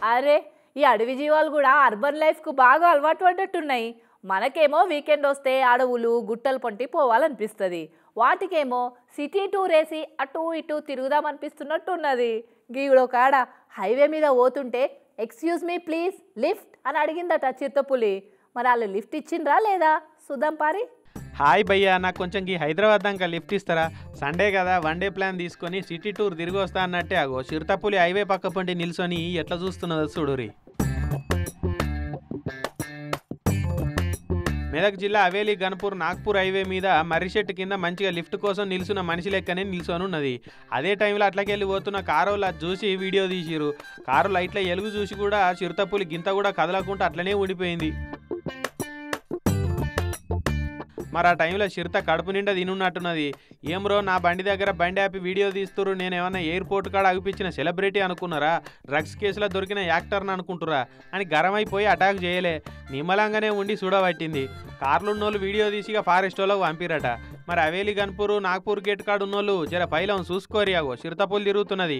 అరే ఈ అడవి జీవాలు కూడా అర్బన్ లైఫ్కు బాగా అలవాటు పడ్డట్టున్నాయి. మనకేమో వీకెండ్ వస్తే అడవులు గుట్టలు పొంటి పోవాలనిపిస్తుంది. వాటికేమో సిటీ టూర్ వేసి అటు ఇటు తిరుగుదామనిపిస్తున్నట్టున్నది. గీవిడో కాడ హైవే మీద పోతుంటే ఎక్స్క్యూజ్ మీ ప్లీజ్ లిఫ్ట్ అని అడిగిందట చిత్తపులి. మరి వాళ్ళు లిఫ్ట్ ఇచ్చిండ్రా లేదా సుధం పారి. హాయ్ భయ్యా, నాకు కొంచెం ఈ హైదరాబాద్ దాకా లిఫ్ట్ ఇస్తారా? సండే కదా, వన్ డే ప్లాన్ తీసుకొని సిటీ టూర్ తిరిగి వస్తా అన్నట్టే అగో చిరుతపులి హైవే పక్క పంటి నిల్చొని ఎట్లా చూస్తున్నదో చూడురి. మెదక్ జిల్లా హవేలీ గన్పూర్ నాగ్పూర్ హైవే మీద మర్రిచెట్టు కింద మంచిగా లిఫ్ట్ కోసం నిల్చున్న మనిషి లెక్కనే నిల్చొని ఉన్నది. అదే టైంలో అట్లకెళ్ళి పోతున్న కారులు అది చూసి వీడియో తీసిరు. కారు లైట్ల ఎలుగు చూసి కూడా చిరుతపులి గింత కూడా కదలకుండా అట్లనే ఉండిపోయింది. మరి ఆ టైంలో చిరుత కడుపు నిండా తినున్నట్టున్నది. ఏం బ్రో, నా బండి దగ్గర బండి ఆపి వీడియో తీస్తురు, నేను ఏమన్నా ఎయిర్పోర్ట్ కాడ అగిపించిన సెలబ్రిటీ అనుకున్నారా? డ్రగ్స్ కేసులో దొరికిన యాక్టర్ని అనుకుంటురా అని గరమైపోయి అటాక్ చేయలే, నిమ్మలంగానే ఉండి చూడబట్టింది. కార్లున్నోళ్ళు వీడియో తీసిగా ఫారెస్ట్ వాళ్ళకు పంపిరట. మరి హవేలీ గన్పూర్ నాగ్పూర్ గేట్ కాడ ఉన్నోళ్ళు జర పైలం చూసుకోరియాగో చిరుతపులి తిరుగుతున్నది.